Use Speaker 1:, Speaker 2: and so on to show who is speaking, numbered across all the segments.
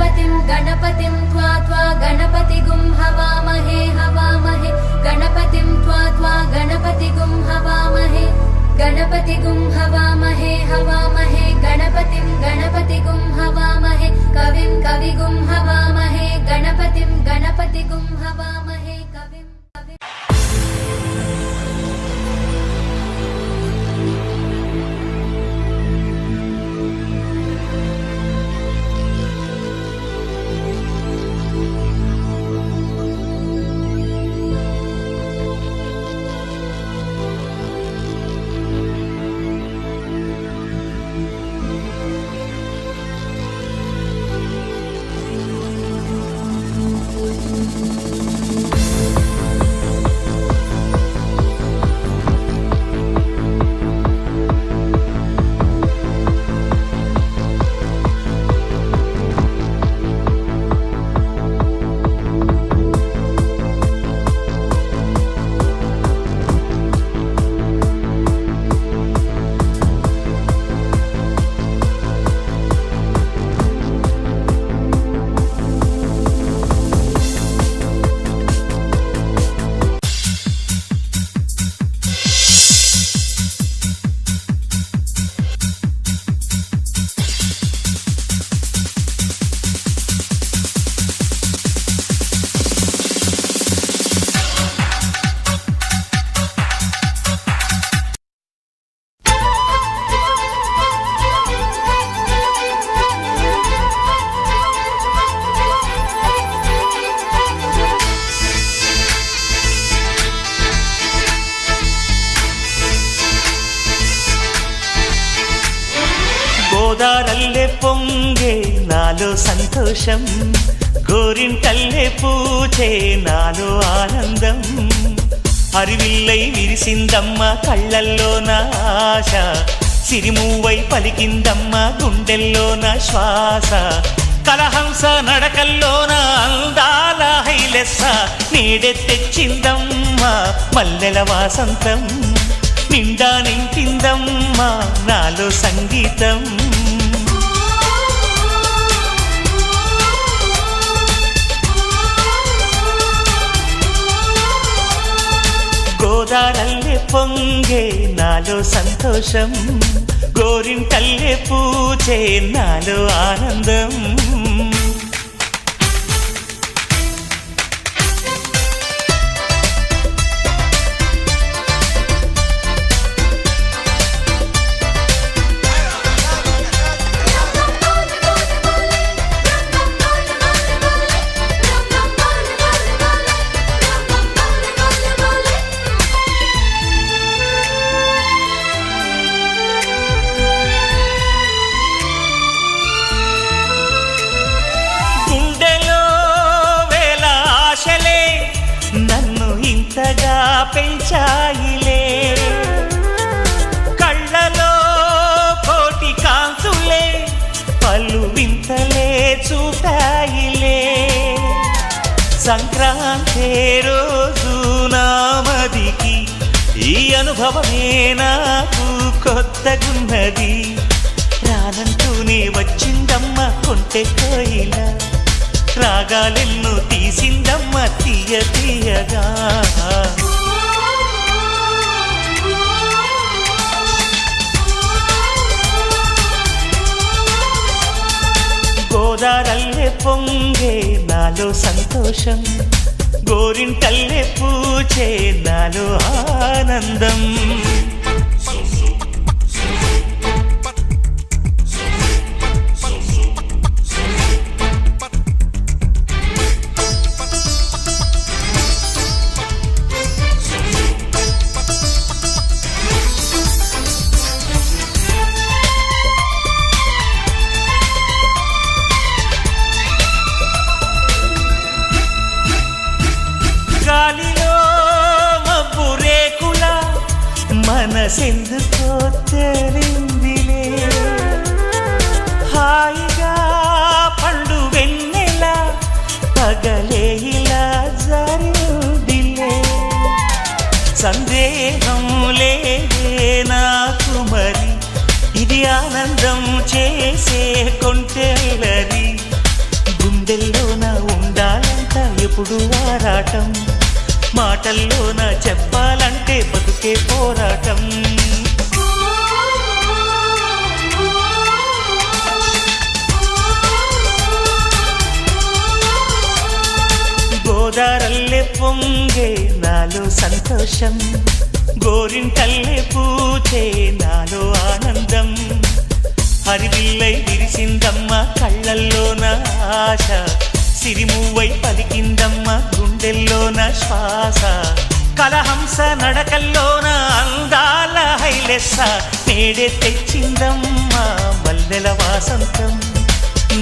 Speaker 1: गणपतिं त्वा गणपतिगुं हवामहे हवामहे गणपतिं त्वा गणपतिगुं हवामहे गणपतिगुं हवामहे हवामहे गणपतिगुं हवामहे कविं कविगुं हवामहे गणपतिगुं हवामहे कविं
Speaker 2: గోదారల్లే పొంగే నాలో సంతోషం గోరింటల్లే పూచే నాలో ఆనందం హరివిల్లై విరిసిందమ్మ కళ్ళల్లో నా ఆశ సిరిమూవై పలికిందమ్మ గుండెల్లో నా శ్వాస కలహంస నడకల్లో నా అందాల హైలెస్స నీడే తెచ్చిందమ్మ మల్లెల వాసంతం నిండా నింపిందమ్మ నాలో సంగీతం గోదారల్లే పొంగే నాలో సంతోషం గోరింటల్లే పూచే నాలో ఆనందం పెంచాయిలే కళ్ళలో కోటి కాంతులే పలు వింతలే చూపాయిలే సంక్రాంతి రోజు నామదికి ఈ అనుభవమే నాకు కొత్తగున్నది రానంటూనే వచ్చిందమ్మ కొంటె కోయిల రాగాలెన్నో తీసిందమ్మ తీయ తీయగా గోదారల్లే పొంగే నాలో సంతోషం గోరింటల్లే పూచే నాలో ఆనందం గాలిలో మబ్బు రేకుల మనసెందుకో తెలిందిలే హాయిగా పండు వెన్నెల పగలే ఇలా జరిదిలే సందేహం లేదే నాకు మరి ఇది ఆనందం చేసే కొంటెలరి ఎప్పుడు ఆరాటం, మాటల్లోన చెప్పాలంటే బతుకే పోరాటం. గోదారల్లే పొంగే నాలో సంతోషం, గోరింటల్లే పూచే నాలో ఆనందం. హరివిల్లై విరిసిందమ్మ కళ్ళల్లోన ఆశ, సిరిమువ్వై పలికిందమ్మ గుండెల్లోన శ్వాస. కలహంస నడకల్లోన అందాల హైలెస్స, నేడే తెచ్చిందమ్మ మల్లెల వాసంతం.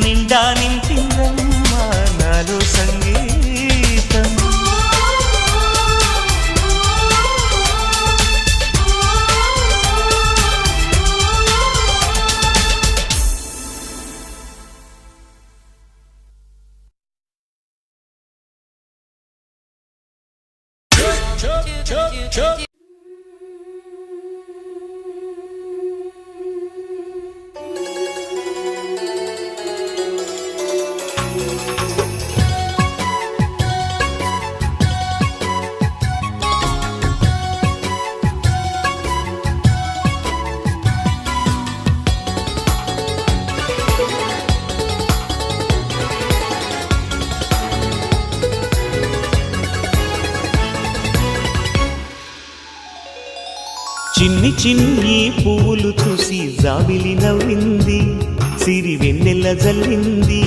Speaker 2: నిండా నింపిందమ్మ నాలో సంగీతం. చిన్ని చిన్ని పువ్వులు చూసి జాబిలి నవ్వింది, సిరి వెన్నెల జల్లింది.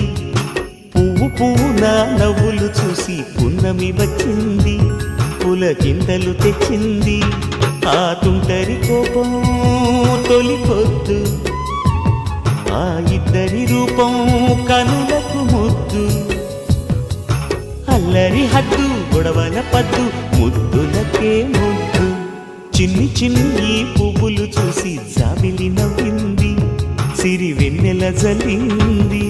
Speaker 2: పువ్వు పువ్వున నవ్వులు చూసి పున్నమి వచ్చింది, పులకింతలు తెచ్చింది. ఆ తుంటరి కోపం తొలి పొద్దు, ఆ ఇద్దరి రూపం కనులకు ముద్దు. అల్లరి హద్దు గొడవల పద్దు, ముద్దులకే ముద్దు. చిన్ని చిన్ని పువ్వులు చూసి జాబిలి నవ్వింది, సిరి వెన్నెల జల్లింది.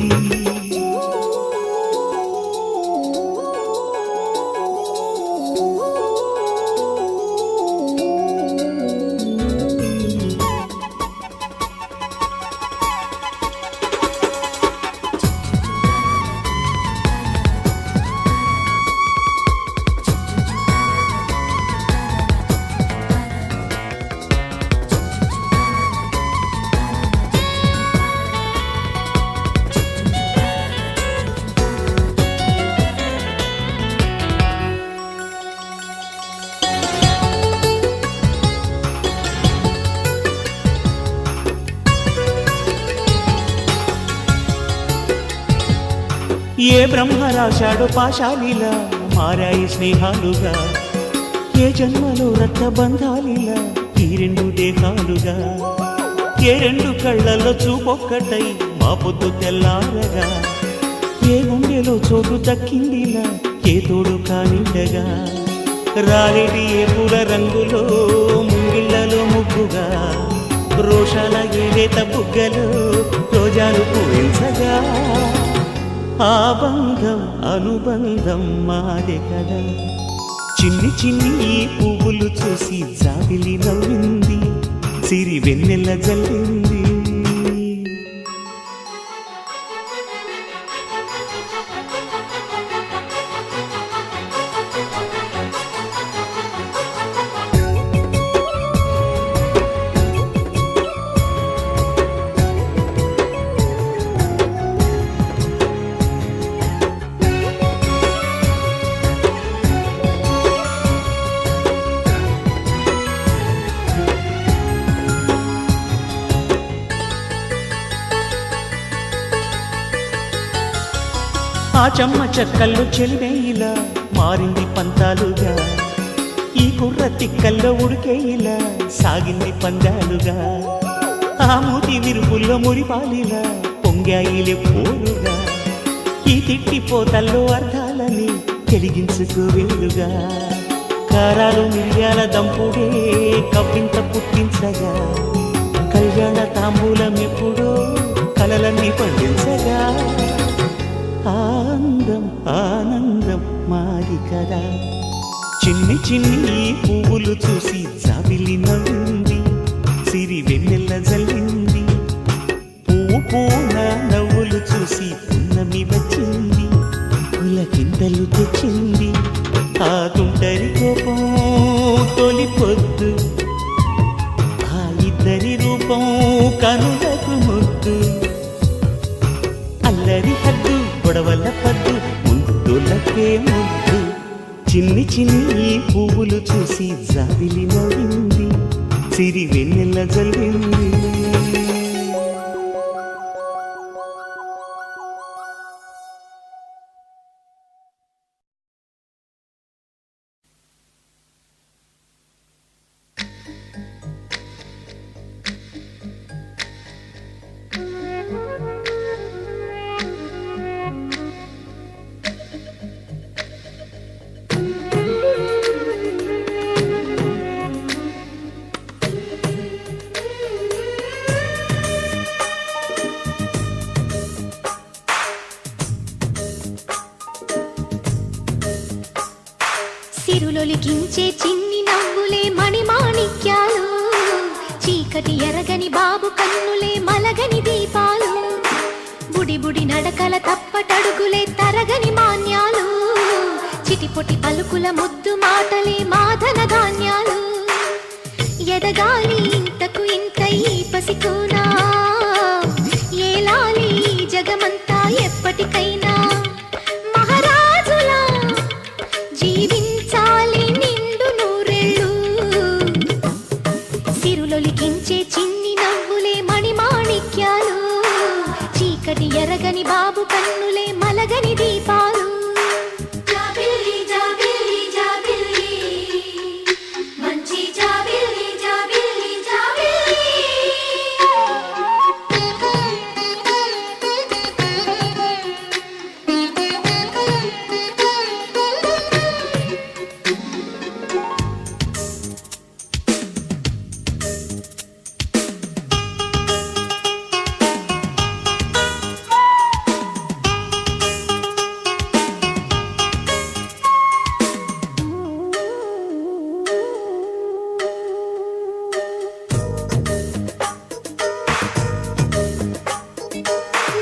Speaker 2: ఏ బ్రహ్మ రాశాడో పాశాలిలా మారాయి స్నేహాలుగా, ఏ జన్మలో రక్తబంధాలిలా ఈ రెండు దేహాలుగా. ఏ రెండు కళ్ళల్లో చూపొక్కటై మా పొద్దు తెల్లారగా, ఏ గుండెలో చోటు దక్కిందిలా ఏ తోడు కానిండగా. రాలేది ఏ పూల రంగులో ముంగిళ్ళలో ముగ్గుగా, రోషాల ఏలేత బుగ్గలో రోజాలు పూయించగా. ఆ బంధం అనుబంధం మాదే కదా. చిన్ని చిన్ని పువ్వులు చూసి జాబిలి నవ్వింది, సిరి వెన్నెల జల్లింది. ఆ చెమ్మ చెక్కల్లో చెలివేయిలా మారింది పంతాలుగా, ఈ కుర్ర తిక్కల్లో ఉడికేయిలా సాగింది పందాలుగా. ఆ మూతి విరుపుల్లో మురిపాలిలా పొంగాయిలే పోరుగా, ఈ తిట్టిపోతల్లో అర్థాలని తెలిగించుకోవేలుగా. కారాలు మిరియాల దంపుడే కవ్వింత పుట్టించగా, కళ్యాణ తాంబూలం ఎప్పుడో కలలన్నీ పండించగా. ఆనందం ఆనందం మాది కదా. చిన్ని చిన్ని పువ్వులు చూసి జాబిలి నవ్వింది, సిరి వెన్నెల జల్లింది. పువ్వు పూన నవ్వులు చూసి పున్నమి వచ్చింది, పులకింతలు తెచ్చింది. కొడవల పద్దు ముద్దులకే ముద్దు. చిన్ని చిన్ని పువ్వులు చూసి జాబిలి నవ్వింది, సిరి వెన్నెల జల్లింది.
Speaker 3: సిరులొలికించే చిన్ని నవ్వులే మణిమాణిక్యాలు, చీకటి ఎరగని బాబు కన్నులే మలగని దీపాలు, బుడి బుడి నడకల తప్పటడుగులే తరగని మాన్యాలు, చిటిపొటి పలుకుల ముద్దు మాటలే మాదన ధాన్యాలు. ఎదగాలి ఇంతకు ఇంత ఈ పసికోనా, ఏలాలి జగమంతా ఎప్పటికైనా, మహారాజులా జీవించాలి నిండు నూరేళ్ళు. సిరులొలికించే చిన్ని నవ్వులే మణిమాణిక్యాలు, చీకటి ఎరగని బాబు కన్నులే మలగని దీపాలు.
Speaker 1: జాబిల్లి జాబిల్లి జాబిల్లి మంచి జాబిల్లి జాబిల్లి జాబిల్లి.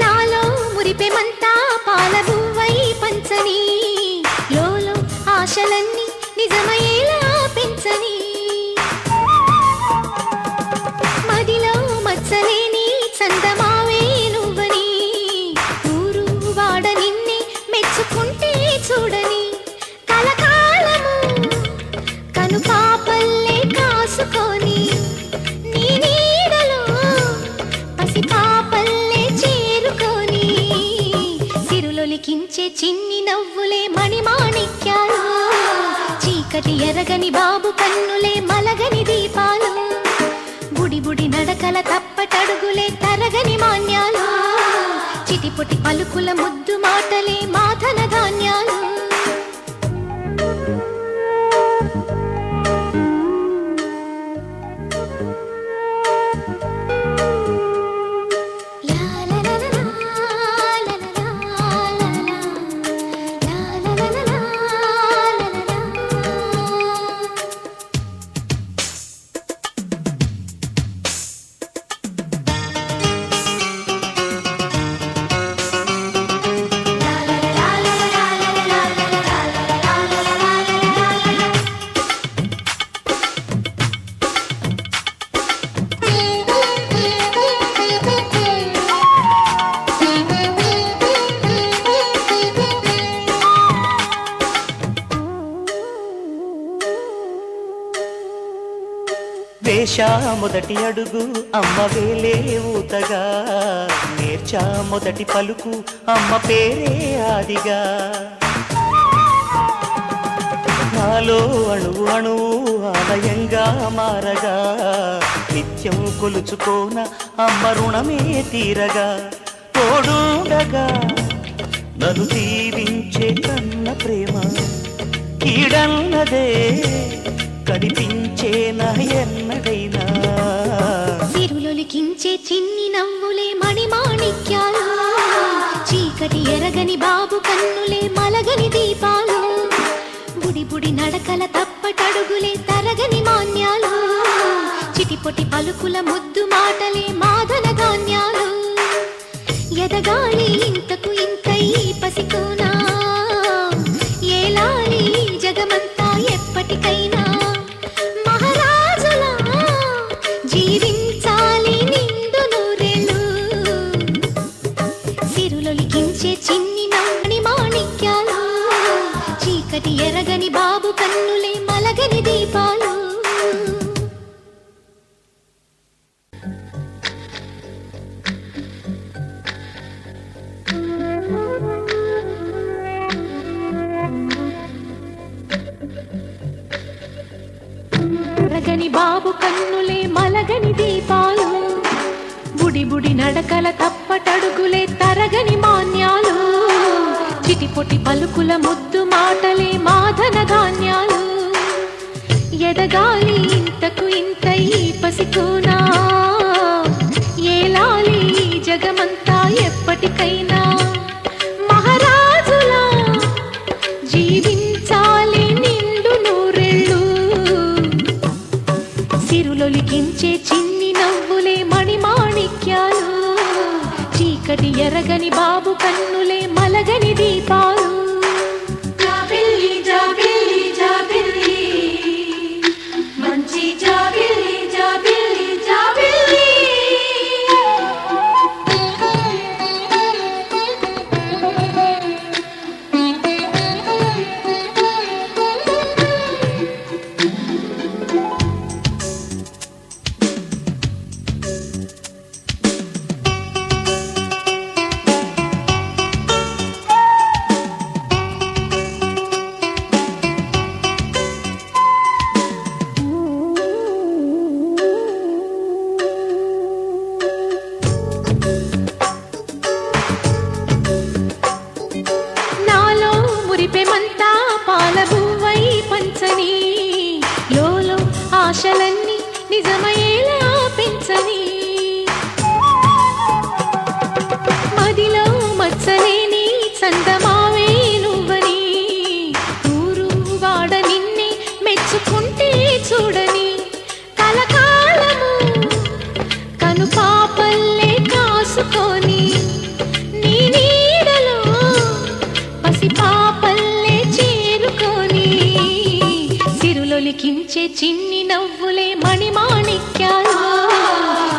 Speaker 3: నాలో మురిపెమంతా పాలబువ్వై పంచని, లోలో ఆశలన్నీ నిజమయ్యేలా పెంచని, మదిలో మచ్చలేని చందమావే నువ్వని, ఊరు వాడ నిన్నే మెచ్చుకుంటే చూడని, కలకాలము కను పాపల్లే కాసుకొని, నీ నీడలో పసి పాపల్లే చేరుకొని, సిరులొలికించే చిన్ని నవ్వులే మణిమాణిక్యాలు, చీకటి ఎరగని బాబు కన్నులే మలగని దీపాలు, బుడి బుడి నడకల తప్పటడుగులే తరగని మాన్యాలు, చిటిపొటి పలుకుల ముద్దు మాటలే మాధన ధాన్యాలు.
Speaker 2: వేశా మొదటి అడుగు అమ్మ వేలే ఊతగా, నేర్చా మొదటి పలుకు అమ్మ పేరే ఆదిగా, నాలో అణువు అణువు ఆలయంగా మారగా, నిత్యం కొలుచుకోన అమ్మ రుణమే తీరగా, తోడుండగా నన్ను దీవించే కన్న ప్రేమ కీడన్నదే కనిపించేనా ఎన్నడైనా.
Speaker 3: సిరులొలికించే చిన్ని నవ్వులే మణిమాణిక్యాలు, చీకటి ఎరగని బాబు కన్నులే మలగని దీపాలు, బుడి బుడి నడకల తప్పటడుగులే తరగని మాన్యాలు, చిటిపొటి పలుకుల ముద్దు మాటలే మాదన ధాన్యాలు. ఎదగాలి ఇంతకు ఇంత ఈ పసికోనా, ఏలాలి జగమంతా ఎప్పటికైనా, మహారాజులా జీవించాలి నిండు నూరేళ్ళు. సిరులొలికించే చిన్ని బాబు కన్నులే మలగని దీపాలు బుడి బుడి నడకల తప్పటడుగులే తరగని మాన్యాలు చిటిపొటి పలుకుల ముద్దు మాటలే మాధన ధాన్యాలు ఎదగాలి ఇంతకు ఇంత ఈ పసికోనా ఏలాలి జగమంతా ఎప్పటికైనా మహారాజులా జీవించాలి నిండు నూరెళ్ళు సిరులొలికించే చిన్ని నవ్వులే మణిమాణిక్యాలు చీకటి ఎరగని బాబు కన్నులే మలగని దీపాలు
Speaker 1: జాబిల్లి జాబిల్లి జాబిల్లి మంచి జాబిల్లి జాబిల్లి జాబిల్లి
Speaker 3: నాలో మురిపెమంతా పాలబువ్వై పంచని లోలో ఆశలన్నీ నిజమయ్యేలా పెంచని మదిలో మచ్చలేని చందమావే నువ్వని ఊరు వాడ నిన్నే మెచ్చుకుంటే చూడని కలకాలము కను పాపల్లే కాసుకొని నీ నీడలో పసిపాపల్లే చేరుకొని సిరులొలికించే చిన్ని నవ్వులే మణిమాణిక్యాలు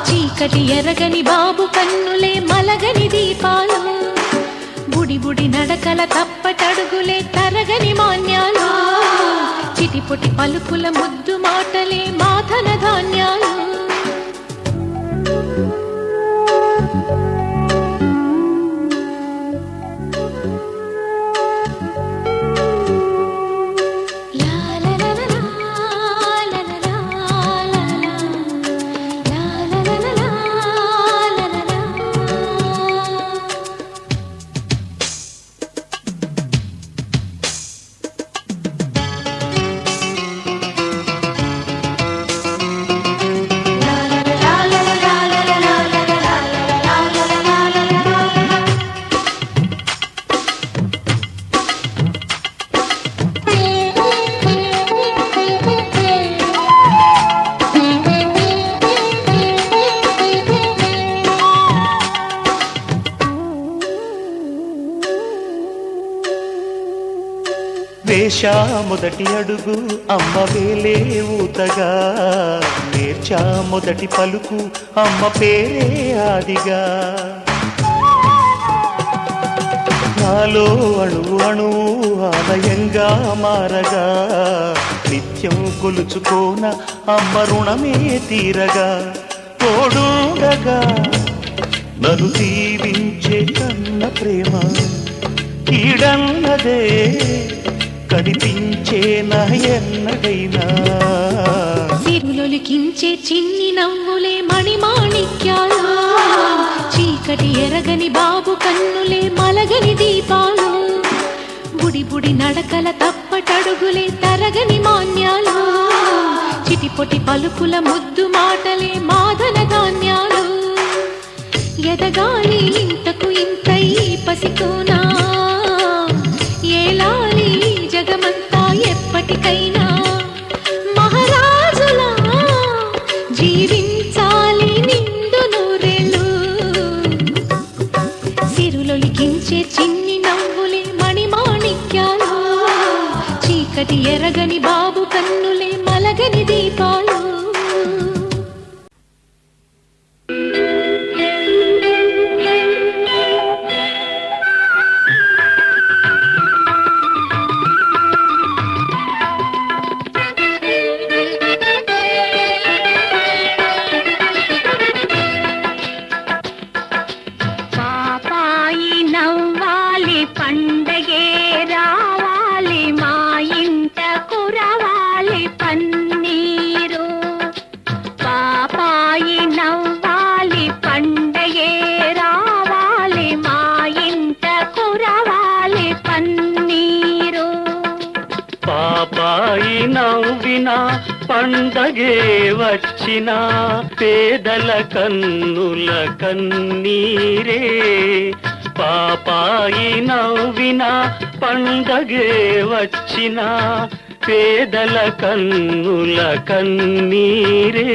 Speaker 3: చీకటి ఎరగని బాబు కన్నులే మలగని దీపాలు బుడి బుడి నడకల తప్పటడుగులే తరగని మాన్యాలు చిటిపొటి పలుకుల ముద్దు మాటలే మాధన ధాన్యాలు లా లా లా లా లా లా లా లా లా లా లా లా లా లా.
Speaker 2: వేషా మొదటి అడుగు అమ్మ వేలే ఊతగా నేర్చా మొదటి పలుకు అమ్మ పేరే ఆదిగా నాలో అణువు అణువు ఆలయంగా మారగా నిత్యం కొలుచుకోన అమ్మ రుణమే తీరగా తోడుండగా నన్ను దీవించే కన్న ప్రేమ కీడన్నదే కనిపించే నా ఎన్నడైనా
Speaker 3: సిరులొలికించే చిన్ని నవ్వులే మణిమాణిక్యాలు చీకటి ఎరగని బాబు కన్నులే మలగని దీపాలు బుడి బుడి నడకల తప్పటడుగులే తరగని మాన్యాలు చిటిపొటి పలుకుల ముద్దు మాటలే మాధన ధాన్యాలు ఎదగాలి ఇంతకు ఇంత ఈ పసికోనా ఏలాలి జగమంతా ఎప్పటికైనా మహారాజులా జీవించాలి నిండు నూరేళ్ళు సిరులొలికించే చిన్ని నవ్వులే మణిమాణిక్యాలు చీకటి ఎరగని బాబు కన్నులే మలగని దీపాలు
Speaker 2: పాపాయి నవ్విన పండగే వచ్చిన పేదల కన్నుల కన్నీరే పాపాయి నవ్విన పండగే వచ్చిన పేదల కన్నుల కన్నీరే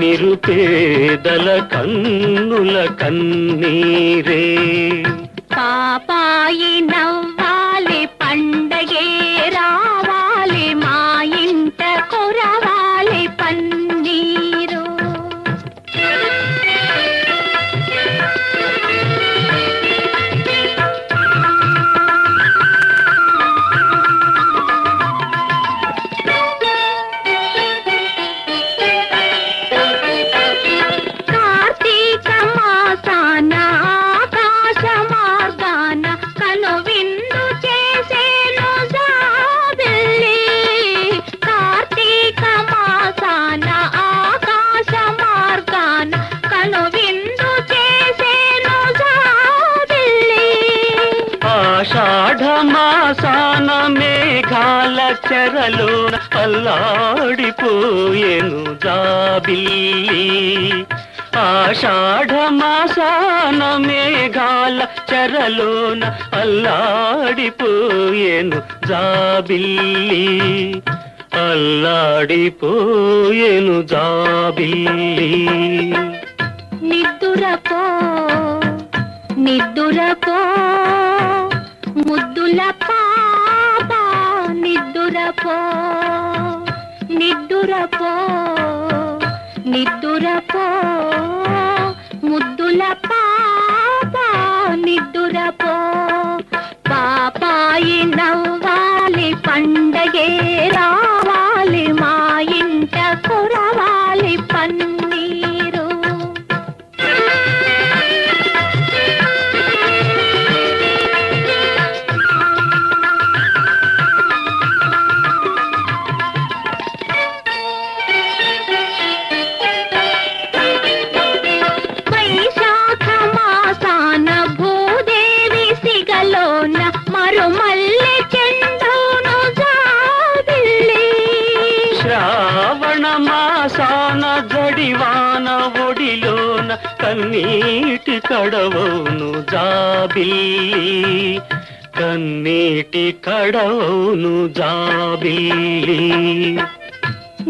Speaker 2: నిరుపేదల కన్నుల కన్నీరే
Speaker 3: పాపాయి నవ్వాలి పండగే రావాలి మా ఇంట కురవాలి పన్నీరు కార్తీక మాసాన ఆకాశ మార్గాన కను విందు చేసేను జాబిల్లి కార్తీక మాసాన ఆకాశ మార్గాన కను విందు చేసేను జాబిల్లి
Speaker 2: ఆషాఢ మాసాన మేఘాల చెరలోన అల్లాడిపోయేను జాబిల్లి ఆషాఢ మాసాన మేఘాల చెరలోన అల్లాడిపోయేను జాబిల్లి అల్లాడిపోయేను జాబిల్లి
Speaker 3: నిద్దురపో నిద్దురపో ముద్దుల పాప నిద్దురపో నిద్దురపో నిద్దురపో ముద్దుల పాప నిద్దురపో పాపాయి నవ్వాలి పండగే రావాలి మా ఇంట కురవాలి పన్నీరు వైశాఖ మాసాన భూదేవి సిగలోన మరుమల్లె చెండును జాబిల్లి
Speaker 2: శ్రావణ మాసాన జడివాన ఒడిలోన కన్నీటి కడవౌను జాబిల్లి కన్నీటి కడవౌను జాబిల్లి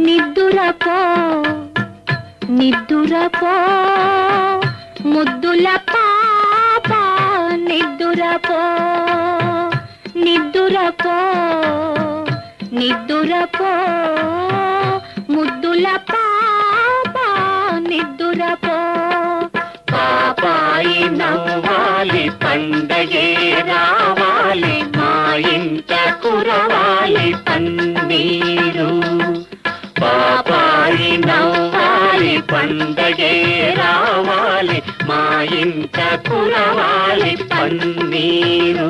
Speaker 3: నిద్దురపో నిద్దురపో ముద్దుల పాప నిద్దురపో నిద్దురపో నిద్దురపో ముద్దుల పాప నిద్దురపో
Speaker 2: పాపాయి నవ్వాలి పండగే రావాలి మా ఇంట కురవాలి పన్నీరు పాపాయి నవ్వాలి పండగే రావాలి మా ఇంట కురవాలి పన్నీరు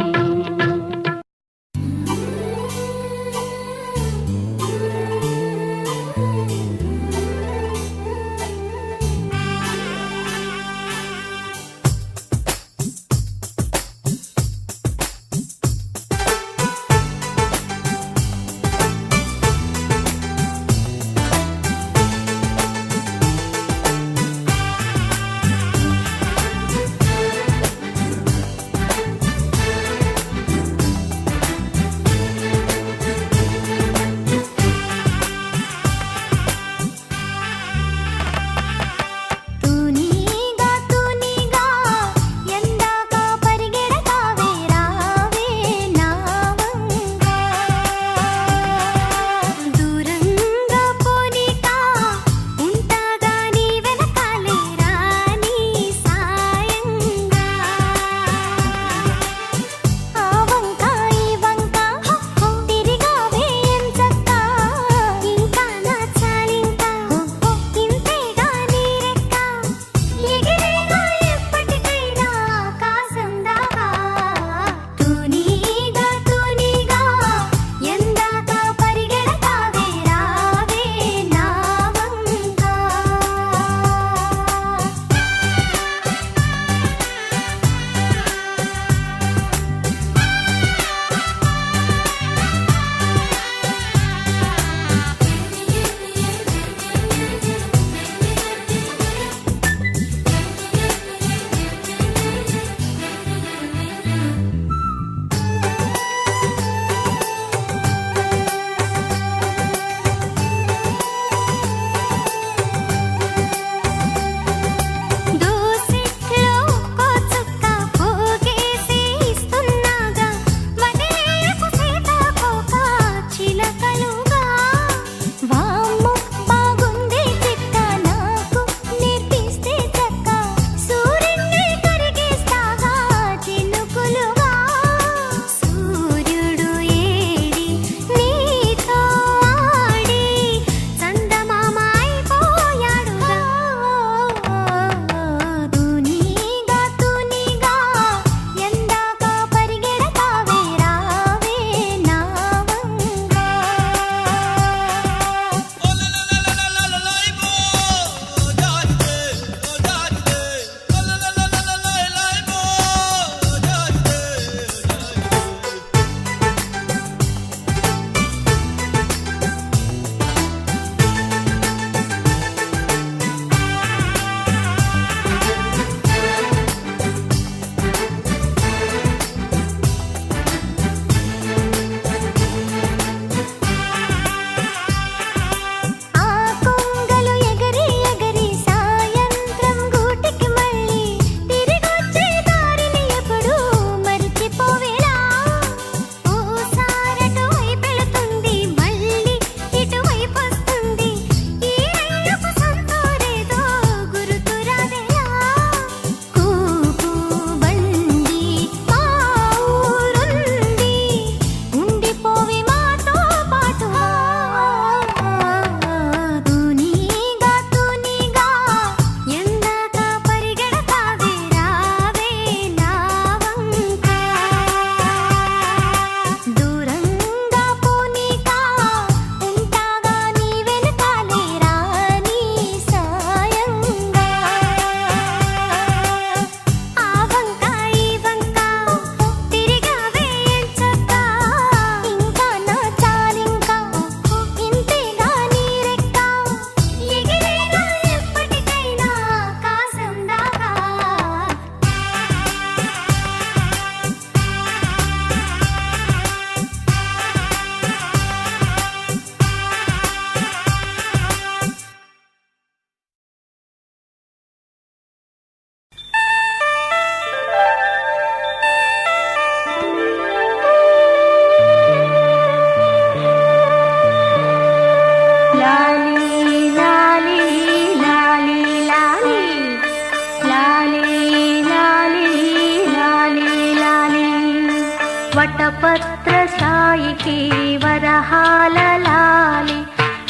Speaker 3: వటపత్ర సాయికి వరహాల లాలి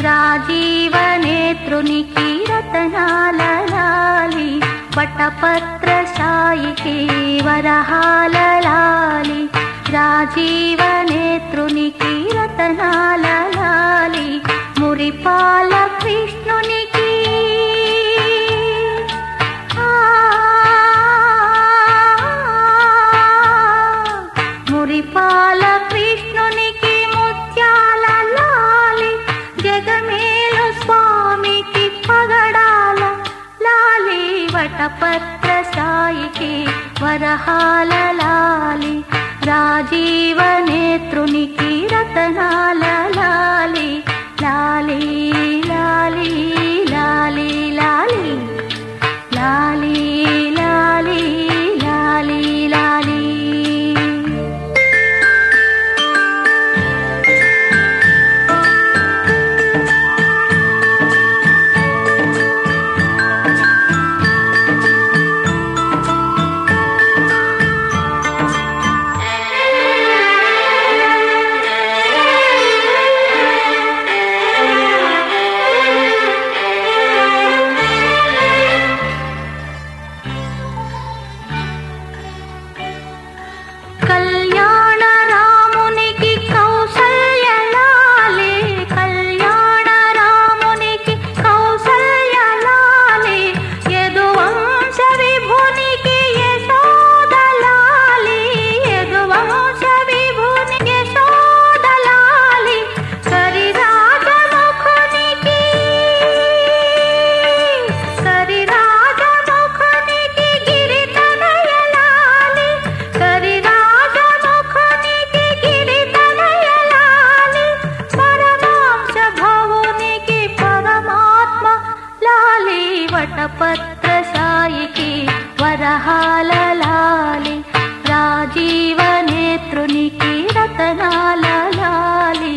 Speaker 3: రాజీవ నేత్రునికి రతనాల లాలి వటపత్ర సాయికి వరహాల లాలి రాజీవ నేత్రునికి రతనాల లాలి మురిపాల కృష్ణునికి మురిపాల కృష్ణునికి ముత్యాల లాలి జగమేలు స్వామికి పగడాల లాలి వటపత్ర సాయికి వరహాల లాలి రాజీవ నేత్రునికి రతనాల లాలి లాలి లాలి లాలి లాలి లాలి లాలి లాలి లాలి కళ్యాణ రామునికి కౌసల్య లాలి కళ్యాణ రామునికి కౌసల్య లాలి యదువంశ విభునికి యశోద లాలి యదువంశ విభునికి యశోద లాలి కరిరాజముఖునికి గిరితనయ లాలి కరిరాజముఖునికి గిరితనయ లాలి పరమాంశ భవునికి పరమాత్మ లాలి వటపత్ర సాయికి వరహాల లాలి రాజీవ నేత్రునికి రతనాల లాలి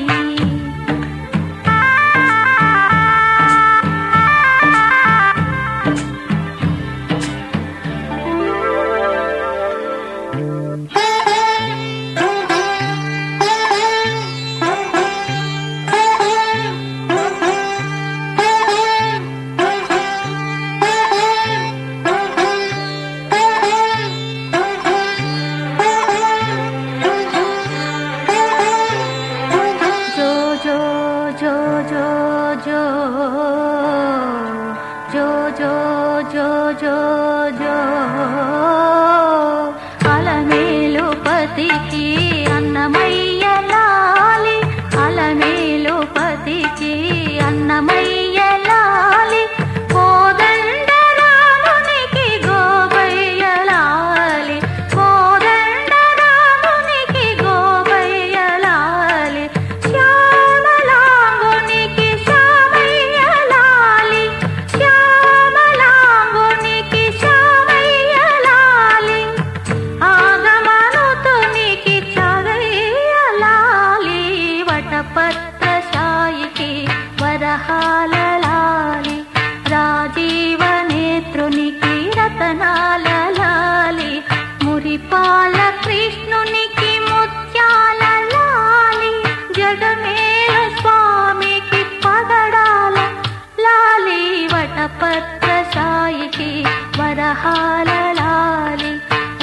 Speaker 3: జో జో జో జో జో జో జో జో జో అలమేలు పతికి అన్నమయ్య లాలి అలమేలు పతికి అన్నమయ్య లాలి కోదండ రామునికి గోపయ్య లాలి కోదండ రామునికి గోపయ్య లాలి శ్యామలాంగునికి శ్యామయ్య లాలి శ్యామలాంగునికి శ్యామయ్య లాలి ఆగమనుతునికి చగయ్య లాలి వటపత్ర సాయికి వరహాల లాలి రాజీవ నేత్రునికి రతనాల లాలి మురిపాల కృష్ణునికి ముత్యాల లాలి జగమేల స్వామికి పగడాల లాలి వటపత్ర సాయికి వరహాల లాలి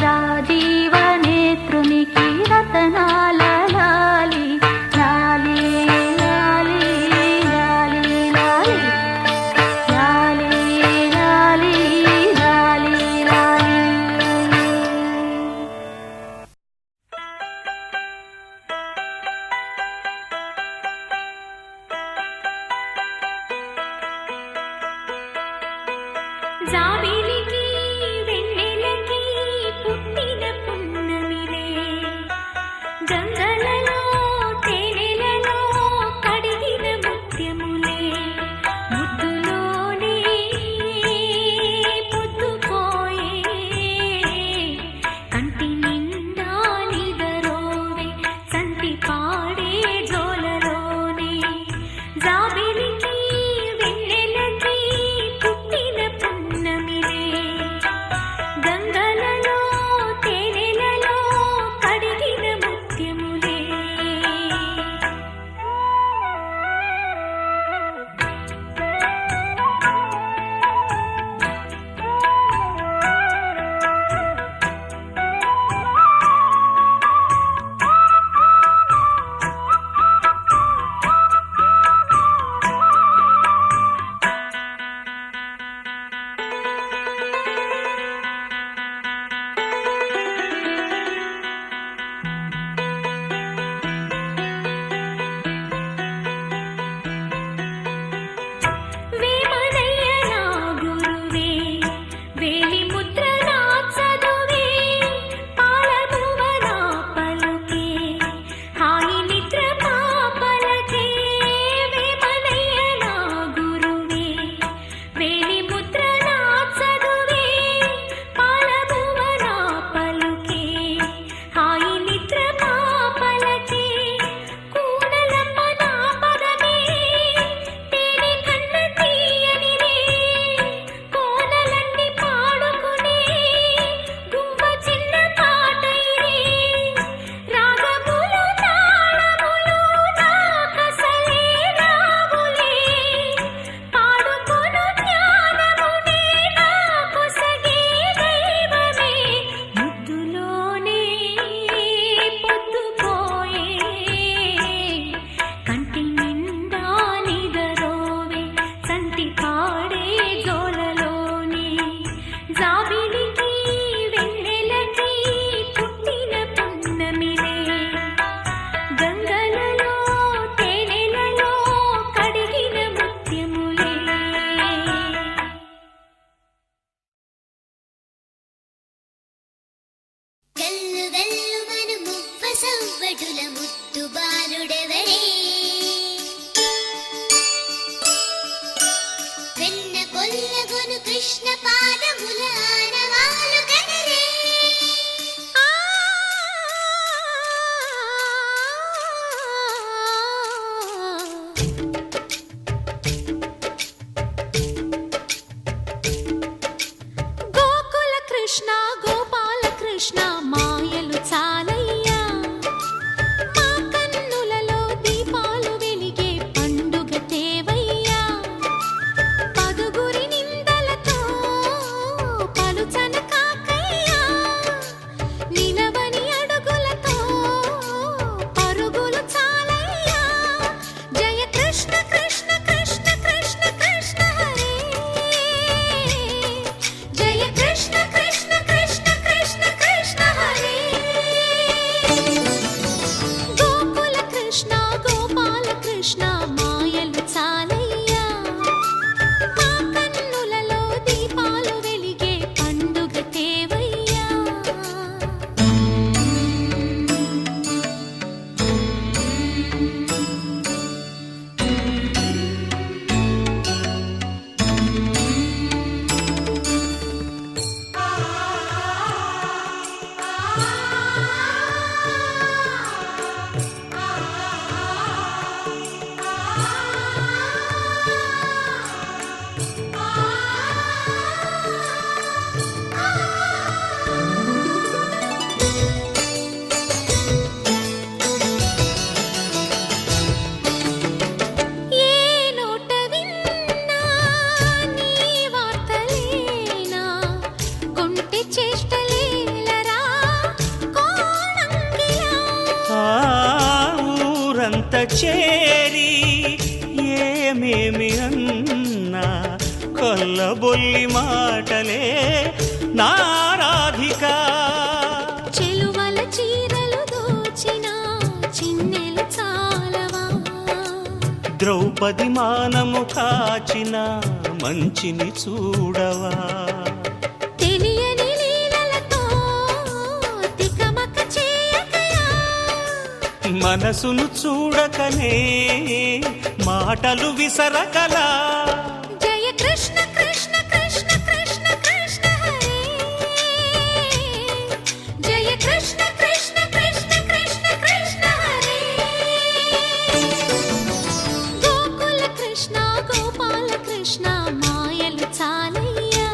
Speaker 3: రాజీవ నేత్రునికి రతనాల లాలి లాలి లాలి లాలి లాలి లాలి లాలి లాలి లాలి
Speaker 1: జాబిలికి వెన్నెలకి పుట్టిన పున్నమిలే గంగలలో తేనెలలో కడిగిన ముత్యములే ముద్దులోనే పొద్దుపోయే కంటి నిండా నిదరోవే సంతి పాడే జోలలోనే జాబిలికి వెన్నెలకి పుట్టిన పున్నమిలే గంగలలో తేనెలలో కడిగిన ముత్యములే
Speaker 4: చెంత చేరి ఏమేమి అన్నా కొల్లబొల్లి మాటలే నారాధిక.
Speaker 3: చెలువల చీరలు దోచిన చిన్నెలు చాలవా,
Speaker 4: ద్రౌపది మానము కాచిన మంచిని చూడవా,
Speaker 3: తెలియని లీలలతో తికమక చేయకయా,
Speaker 4: మనసును చూడకనే మాటలు విసరకలా.
Speaker 3: జయ కృష్ణ కృష్ణ కృష్ణ కృష్ణ కృష్ణ హరే, జయ కృష్ణ కృష్ణ కృష్ణ కృష్ణ కృష్ణ హరే. గోకుల కృష్ణ గోపాల కృష్ణ మాయలు చాలయ్యా,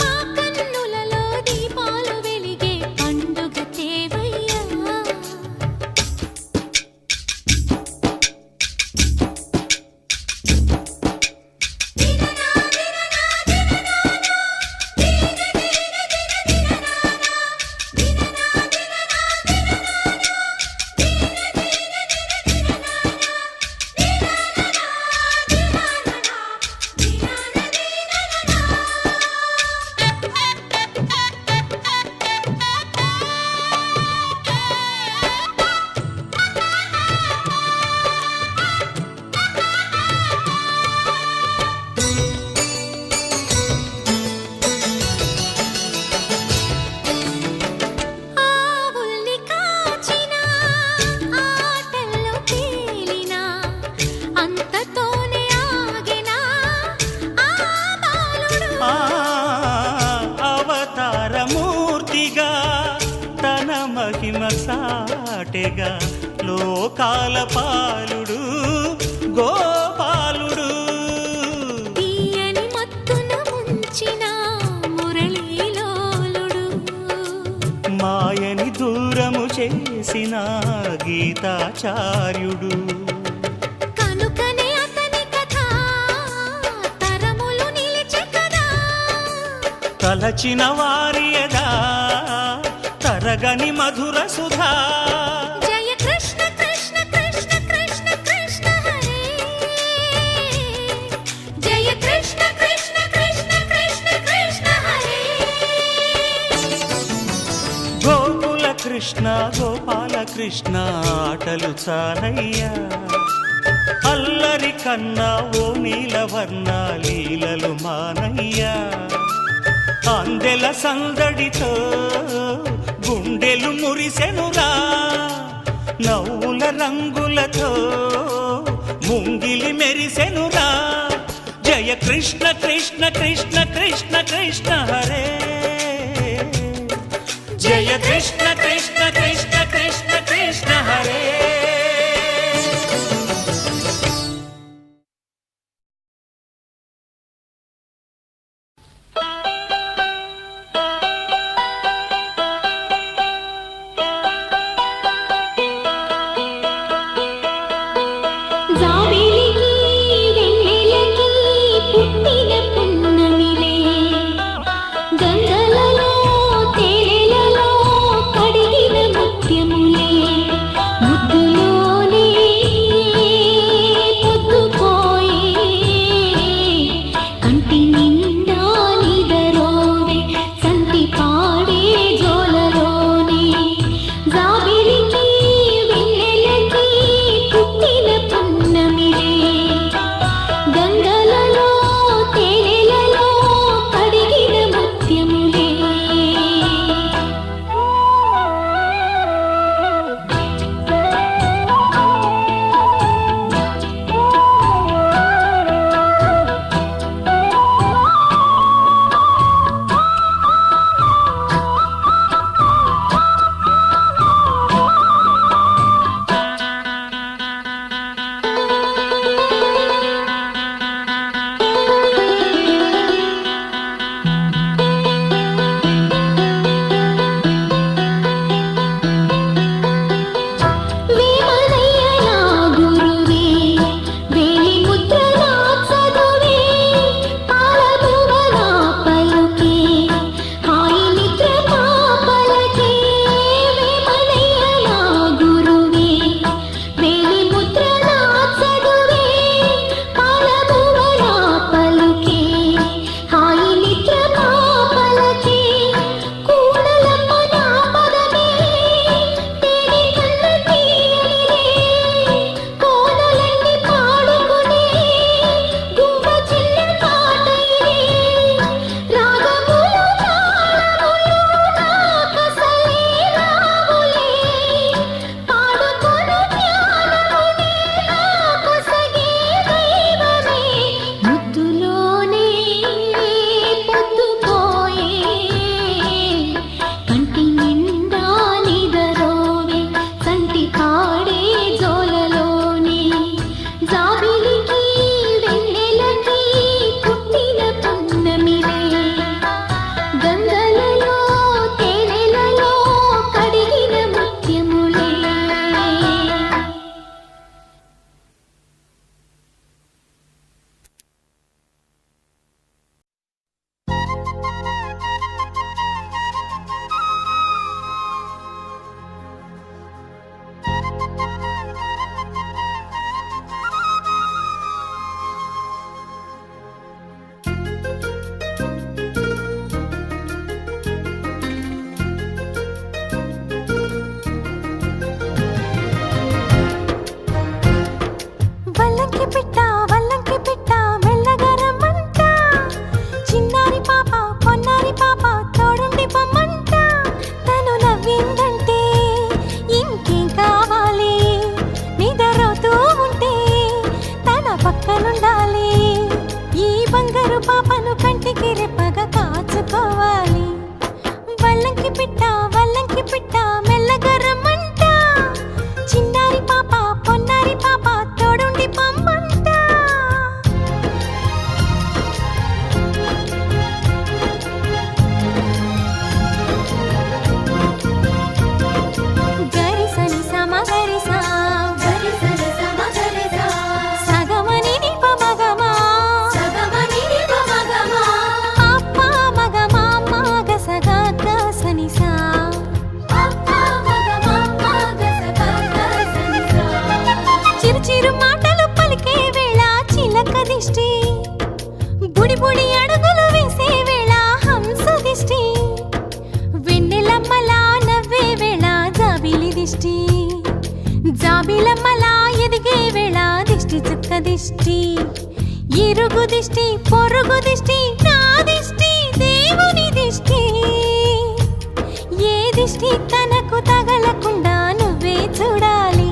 Speaker 3: మా కన్నులలో దీపాలు వెలిగే పండుగ తేవయ్యా. ఆవుల్ని కాచిన ఆటల్లో తేలిన అంతతోనే ఆగిన ఆ బాలుడు,
Speaker 4: ఆ అవతారమూర్తిగా తన మహిమ సాటెగా లోకాల పాలుడు గోపాలుడు.
Speaker 3: తీయని మత్తున ముంచిన మురళీలోలుడు,
Speaker 4: మాయని దూరము చేసిన గీతాచార్యుడు.
Speaker 3: కనుకనే అతని కథ తరములు నిలిచె కదా,
Speaker 4: తలచిన వారియదా తరగని మధుర సుధా.
Speaker 3: జయ కృష్ణ కృష్ణ కృష్ణ కృష్ణ కృష్ణ హరే, జయ కృష్ణ కృష్ణ కృష్ణ కృష్ణ కృష్ణ హరే.
Speaker 4: గోకుల కృష్ణ గోపాల కృష్ణ ఆటలు చాలయ్యా, అల్లరి కన్నా ఓ నీలవర్ణ లీలలు మానయ్యా. అందెల సందడితో గుండెలు మురిసెనురా, నవ్వుల రంగులతో ముంగిలి మెరిసెనురా. జయ కృష్ణ కృష్ణ కృష్ణ కృష్ణ కృష్ణ హరే, జయ కృష్ణ కృష్ణ కృష్ణ కృష్ణ కృష్ణ హరే.
Speaker 3: జాబిలికి వెన్నెలకి పుట్టిన పున్నమిలే, గంగలలో తేనెలలో కడిగిన ముత్యములే, ముద్దులోనే పొద్దుపోయే కంటి నిండా నిదరోవే సంతి పాడే జోలలోనే. జాబిలికి వెన్నెలకి పుట్టిన పున్నమిలే, గంగలలో తేనెలలో కడిగిన ముత్యములే. చిరు మాటలు పలికే వేళ చిలక దిష్టి, బుడి బుడి అడుగులు వేసే వేళ హంస దిష్టి, వెన్నెలమ్మలా నవ్వే వేళ జాబిలి దిష్టి, జాబిలమ్మలా ఎదిగే వేళ దిష్టి చుక్క దిష్టి, ఇరుగు దిష్టి పొరుగు దిష్టి నా దిష్టి దేవుని దిష్టి, ఏ దిష్టి తనకు తగలకుండా నువ్వే చూడాలి,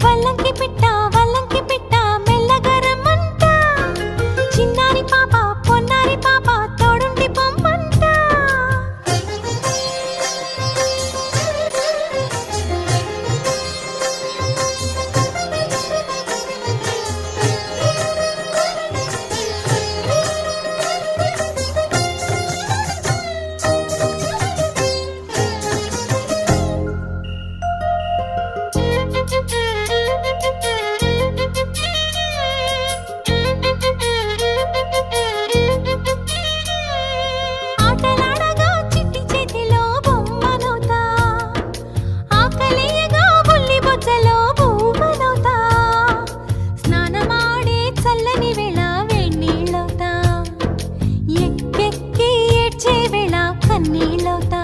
Speaker 3: వల్లంకి పిట్ట మెల్లగా రమ్మంట, చిన్నారి పాప పొన్నారి పాప తోడుండి పొమ్మంట. ఆటలాడగా చిట్టి చేతిలో బొమ్మనవుతా, ఆకలియగా బుల్లి బొజ్జలో బువ్వనవుతా, స్నానమాడే చల్లని వేళ వేణీళ్ళవుతా, ఎక్కెక్కి ఏడ్చే వేళ కన్నీళ్ళవుతా,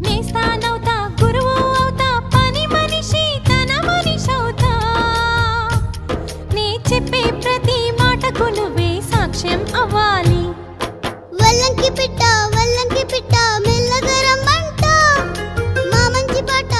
Speaker 3: నేస్తానవుతా గురువు అవుతా పని మనిషి తన మనిషవుతా, నే చెప్పే ప్రతి మాటకు నువ్వే సాక్ష్యం అవ్వాలి,
Speaker 5: వల్లంకి పిట్ట మెల్లగా రమ్మంట, మా మంచి పాట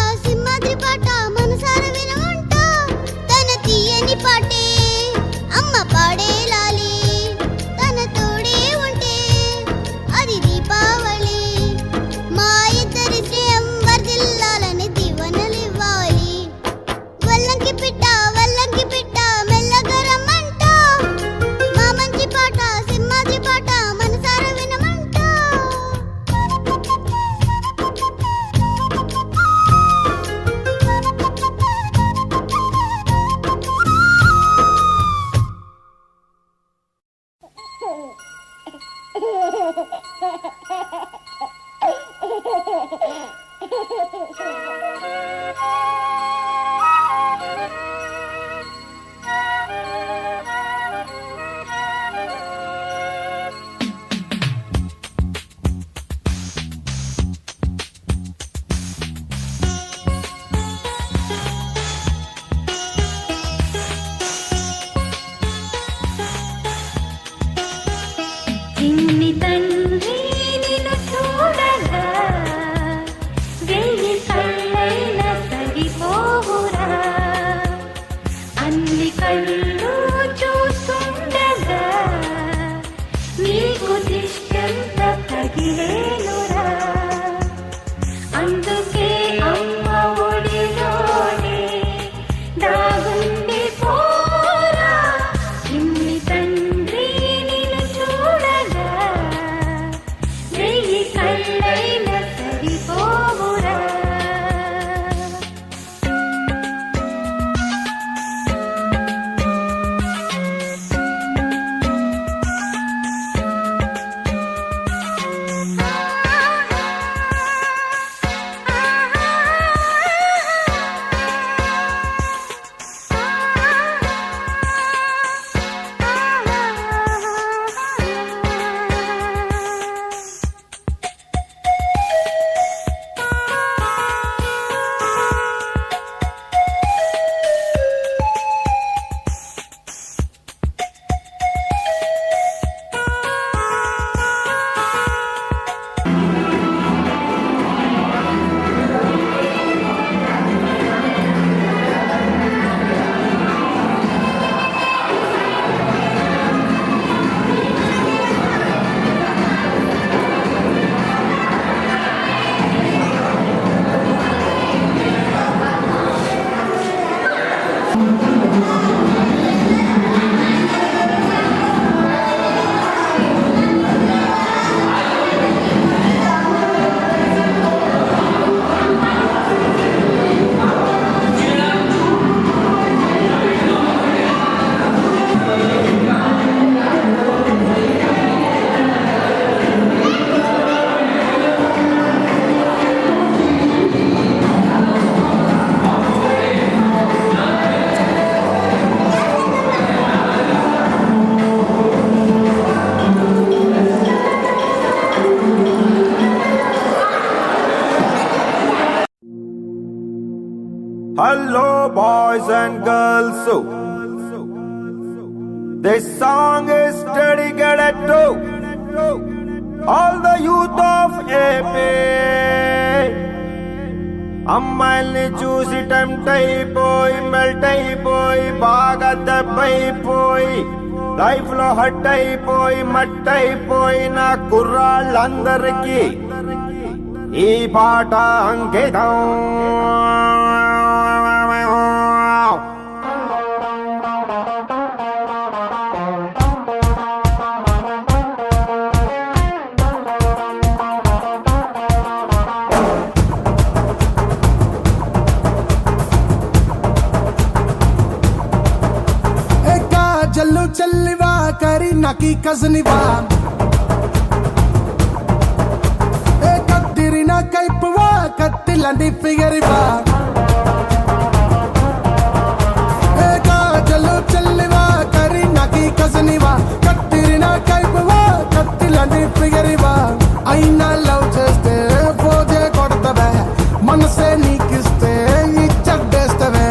Speaker 6: Hello, boys and girls. This song is dedicated to all the youth of AP. అమ్మాయిల్ని చూసి టెంప్ట్ అయిపోయి మెల్ట్ అయిపోయి బాగా దెబ్బైపోయి లైఫ్ లో హట్ అయిపోయి మట్ అయిపోయి నా కుర్రాళ్ళందరికీ ఈ పాట అంకితం.
Speaker 7: జల్లు చెల్లివా కరీనా की కజనివా ఏ కత్తిరినా కైపువా కత్తిలాంటి ఫిగరివా ఏ జల్లు చెల్లివా కరీనా की కజనివా కత్తిరినా కైపువా కత్తిలాంటి ఫిగరివా అయినా లవ్ చేస్తే పోజే కొడతవే మనసే నీకిస్తే ఇచ్చడ్డేస్తవే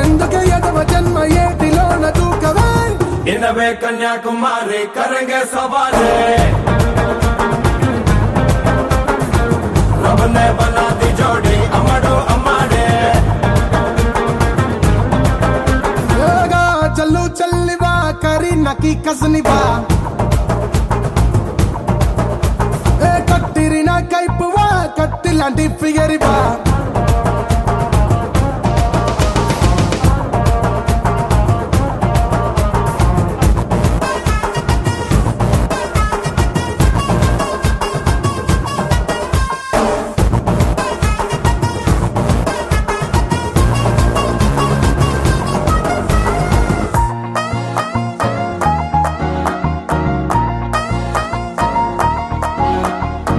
Speaker 7: ఎందుకే ఎదవ జన్మ ఏటిలోన దూకవే
Speaker 6: इनवे कन्याकुमारी करेंगे सवारी रब ने बना दी जोड़ी अमड़ो अमाड़े
Speaker 7: जल्लू चल्लिवा करीना की कजनिवा कत्तिरिना कैपुवा कत्तिलांटी फिगरिवा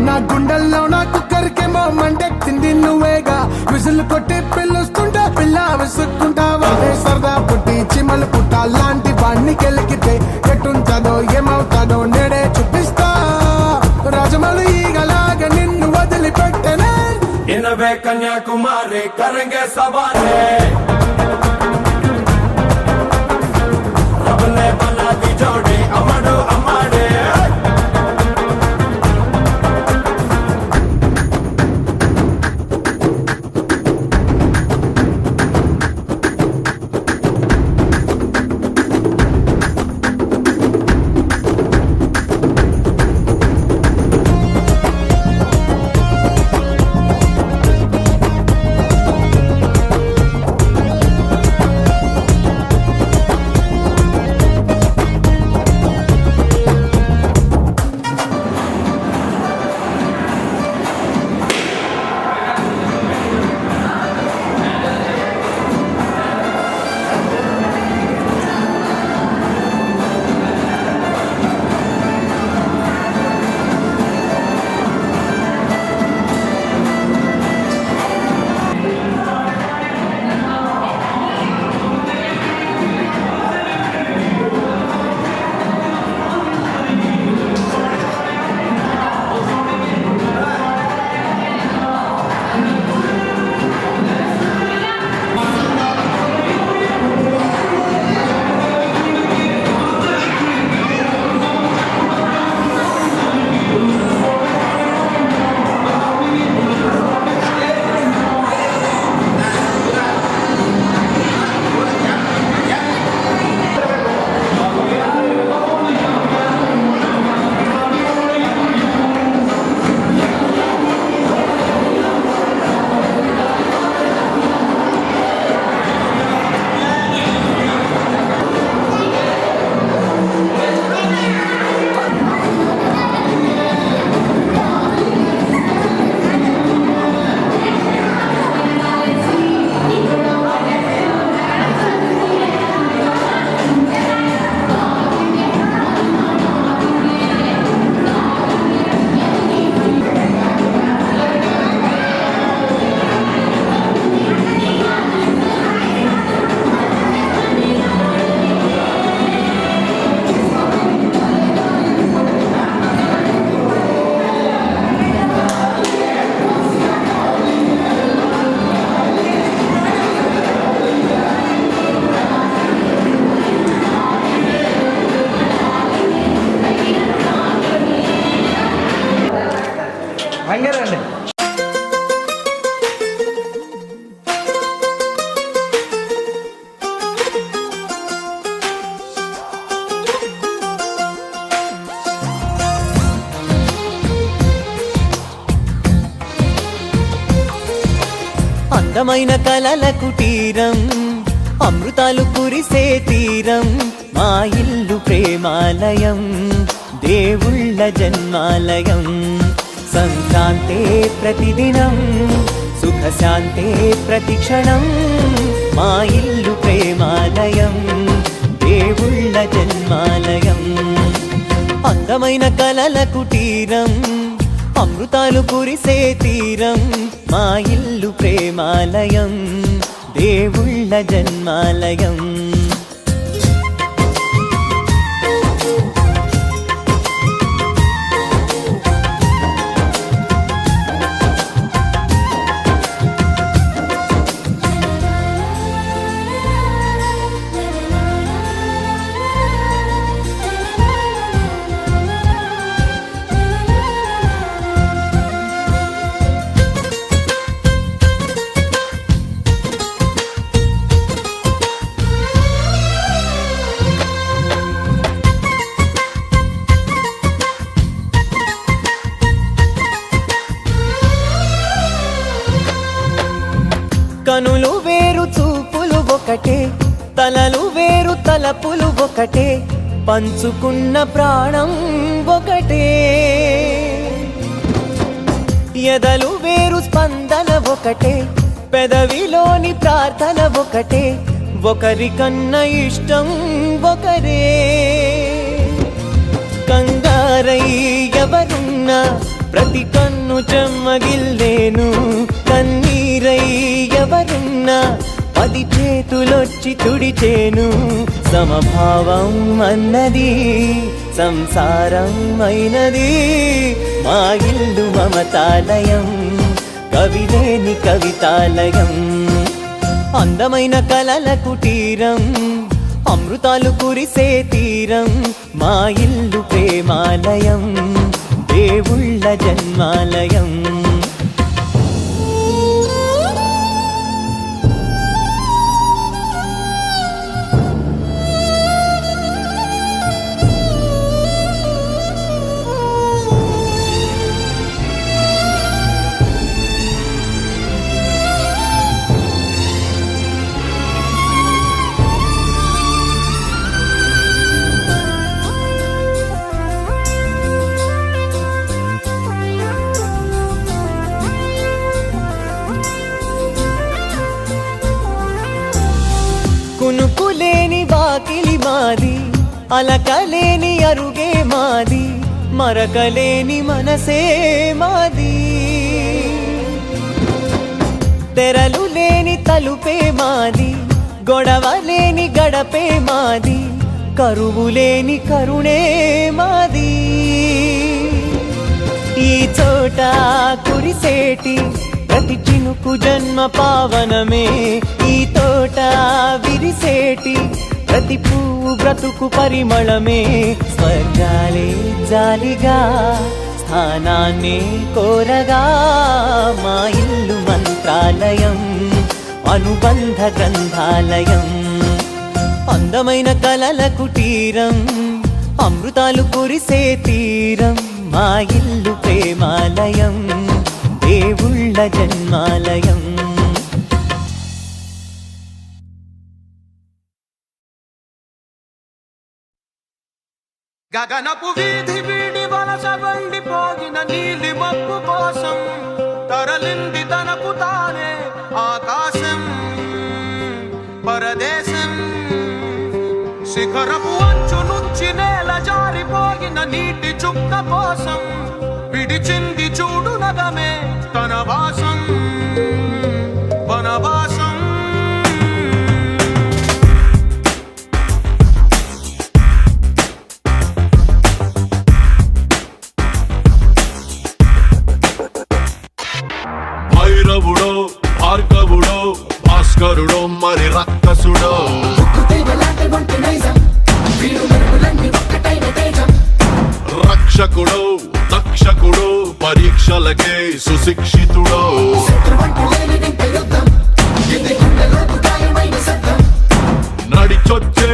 Speaker 7: నా గుండెల్లో నా కుక్కరికేమో మండెక్కింది నువ్వేగా విసులు కొట్టి పిలుస్తుంటే పిల్ల విసుక్కుంటావా సరదా పుట్టి చిమలు పుట్ట లాంటి వాణ్ణి కెలికితే ఎట్టుంటాడో ఏమవుతాడో నేడే చూపిస్తా రాజమౌళి ఈగలాగా నిన్ను వదిలిపెట్టనే
Speaker 6: इनवे कन्याकुमारी करेंगे सवारी रब ने बना दी जोड़ी अमड़ो अमाड़े
Speaker 8: అందమైన కలల కుటీరం, అమృతాలు కురిసే తీరం, మా ఇల్లు ప్రేమాలయం, దేవుళ్ళ జన్మాలయం. సంక్రాంతే ప్రతిదినం, సుఖశాంతే ప్రతిక్షణం, మా ఇల్లు ప్రేమాలయం, దేవుళ్ళ జన్మాలయం. అందమైన కలల కుటీరం, అమృతాలు కురిసే తీరం, మా ఇల్లు ప్రేమాలయం, దేవుళ్ళ జన్మాలయం. కనులు వేరు చూపులు ఒకటే, తలలు వేరు తలపులు ఒకటే, పంచుకున్న ప్రాణం ఒకటే. ఎదలు వేరు స్పందన ఒకటే, పెదవిలోని ప్రార్థన ఒకటే, ఒకరికన్నా ఇష్టం ఒకరే. కంగారై ఎవరున్నా ప్రతి కన్ను చెమ్మగిల్లేను, కన్నీరై ఎవరున్నా 10 చేతులొచ్చి తుడిచేను. సమభావం అన్నది సంసారం అయినది, మా ఇల్లు మమతాలయం, కవిలేని కవితాలయం. అందమైన కలల కుటీరం, అమృతాలు కురిసే తీరం, మా ఇల్లు ప్రేమాలయం, దేవుళ్ళ జన్మాలయం. కునుకులేని వాకిలి మాది, అలకలేని అరుగే మాది, మరకలేని మనసే మాది. తెరలు లేని తలుపే మాది, గొడవ లేని గడపే మాది, కరువు లేని కరుణే మాది. ఈ చోట కురిసేటి ప్రతి చినుకు జన్మ పావనమే, ఈ తోట విరిసేటి ప్రతి పువ్వు బ్రతుకు పరిమళమే. స్వర్గాలే జాలిగా స్థానాన్ని కోరగా, మా ఇల్లు మంత్రాలయం, అనుబంధ గ్రంథాలయం. అందమైన కలల కుటీరం, అమృతాలు కురిసే తీరం, మా ఇల్లు ప్రేమాలయం, దేవుళ్ళ జన్మాలయం.
Speaker 9: గగనపు వీధి వీడి వలస వండిపోయిన నీలి మబ్బు కోసం తరలింది తనకు తానే ఆకాశం. పరదేశం శిఖరపు అంచు నుంచి నేల జారిపోయిన నీటి చుక్క కోసం విడిచింది చూడు నగమే తన వాసం, వనవాసం.
Speaker 10: భైరవుడో భార్గవుడో భాస్కరుడో మరి రక్కసుడో, రక్షకుడో దక్షకుడో పరీక్షలకే సుశిక్షితుడో, నడిచొచ్చే